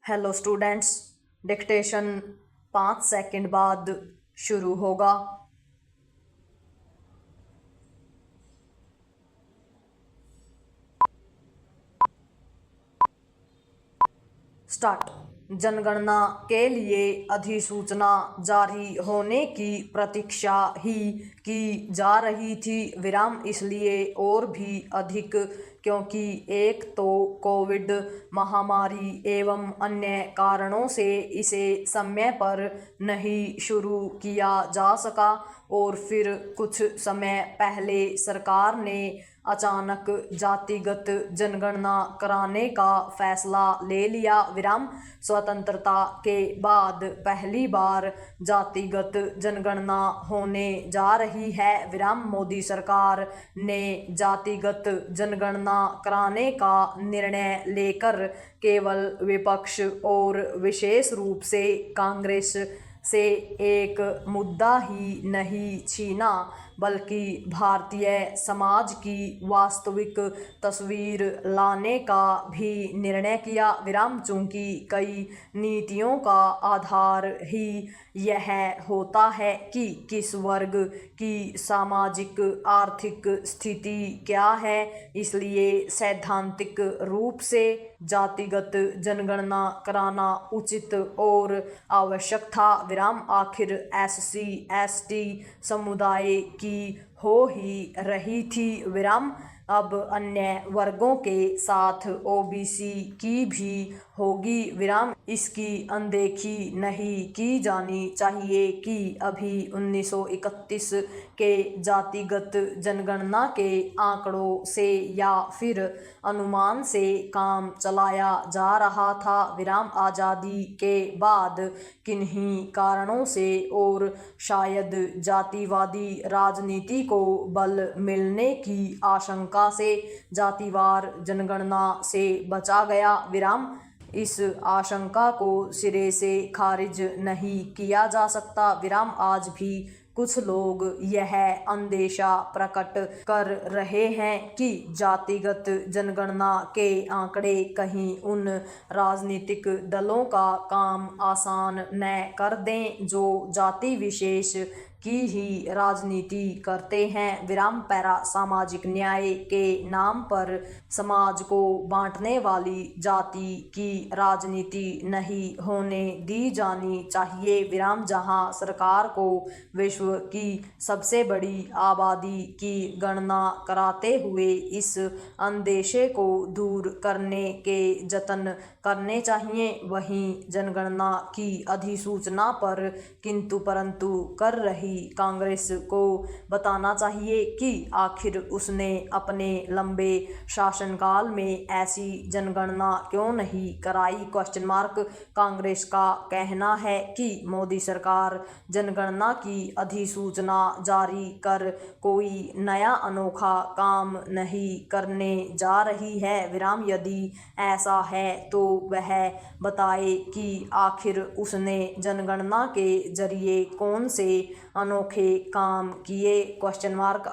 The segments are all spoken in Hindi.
हेलो स्टूडेंट्स, डिक्टेशन 5 सेकंड बाद शुरू होगा। स्टार्ट। जनगणना के लिए अधिसूचना जारी होने की प्रतीक्षा ही की जा रही थी। विराम इसलिए और भी अधिक क्योंकि एक तो कोविड महामारी एवं अन्य कारणों से इसे समय पर नहीं शुरू किया जा सका और फिर कुछ समय पहले सरकार ने अचानक जातिगत जनगणना कराने का फैसला ले लिया। विराम स्वतंत्रता के बाद पहली बार जातिगत जनगणना होने जा रही है। विराम मोदी सरकार ने जातिगत जनगणना कराने का निर्णय लेकर केवल विपक्ष और विशेष रूप से कांग्रेस से एक मुद्दा ही नहीं छीना बल्कि भारतीय समाज की वास्तविक तस्वीर लाने का भी निर्णय किया। विराम चूंकि कई नीतियों का आधार ही यह होता है कि किस वर्ग की सामाजिक आर्थिक स्थिति क्या है, इसलिए सैद्धांतिक रूप से जातिगत जनगणना कराना उचित और आवश्यक था। विराम आखिर SC/ST समुदाय की हो ही रही थी। विराम अब अन्य वर्गों के साथ OBC की भी होगी। विराम इसकी अनदेखी नहीं की जानी चाहिए कि अभी 1931 के जातिगत जनगणना के आंकड़ों से या फिर अनुमान से काम चलाया जा रहा था। विराम आज़ादी के बाद किन्हीं कारणों से और शायद जातिवादी राजनीति को बल मिलने की आशंका से जातिवार जनगणना से बचा गया। विराम इस आशंका को सिरे से खारिज नहीं किया जा सकता। विराम आज भी कुछ लोग यह अंदेशा प्रकट कर रहे हैं कि जातिगत जनगणना के आंकड़े कहीं उन राजनीतिक दलों का काम आसान न कर दें जो जाति विशेष की ही राजनीति करते हैं। विराम पैरा सामाजिक न्याय के नाम पर समाज को बांटने वाली जाति की राजनीति नहीं होने दी जानी चाहिए। विराम जहां सरकार को विश्व की सबसे बड़ी आबादी की गणना कराते हुए इस अंदेशे को दूर करने के जतन करने चाहिए, वहीं जनगणना की अधिसूचना पर किंतु परंतु कर रही कांग्रेस को बताना चाहिए कि आखिर उसने अपने लंबे शासनकाल में ऐसी जनगणना क्यों नहीं कराई। कांग्रेस का कहना है कि मोदी सरकार जनगणना की अधिसूचना जारी कर कोई नया अनोखा काम नहीं करने जा रही है। विराम यदि ऐसा है तो वह बताए कि आखिर उसने जनगणना के जरिए कौन से अनोखे काम किए।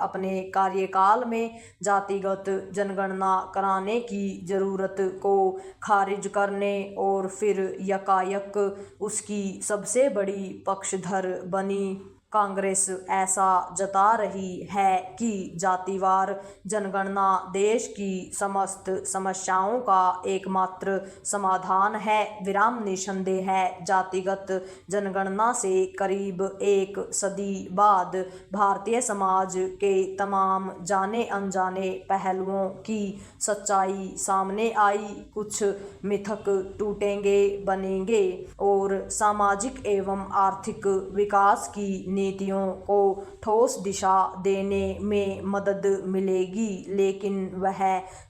अपने कार्यकाल में जातिगत जनगणना कराने की जरूरत को खारिज करने और फिर यकायक उसकी सबसे बड़ी पक्षधर बनी कांग्रेस ऐसा जता रही है कि जातिवार जनगणना देश की समस्त समस्याओं का एकमात्र समाधान है। विराम निसंदेह है जातिगत जनगणना से करीब एक सदी बाद भारतीय समाज के तमाम जाने अनजाने पहलुओं की सच्चाई सामने आई। कुछ मिथक टूटेंगे बनेंगे और सामाजिक एवं आर्थिक विकास की नीतियों को ठोस दिशा देने में मदद मिलेगी, लेकिन वह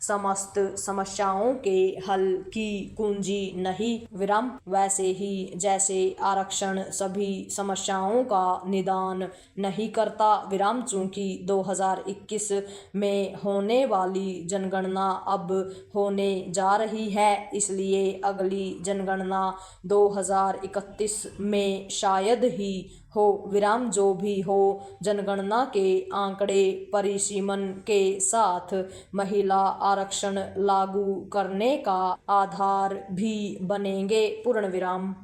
समस्त समस्याओं के हल की कुंजी नहीं। विराम वैसे ही जैसे आरक्षण सभी समस्याओं का निदान नहीं करता। विराम चूंकि 2021 में होने वाली जनगणना अब होने जा रही है, इसलिए अगली जनगणना 2031 में शायद ही हो विराम जो भी हो, जनगणना के आंकड़े परिसीमन के साथ महिला आरक्षण लागू करने का आधार भी बनेंगे, पूर्ण विराम।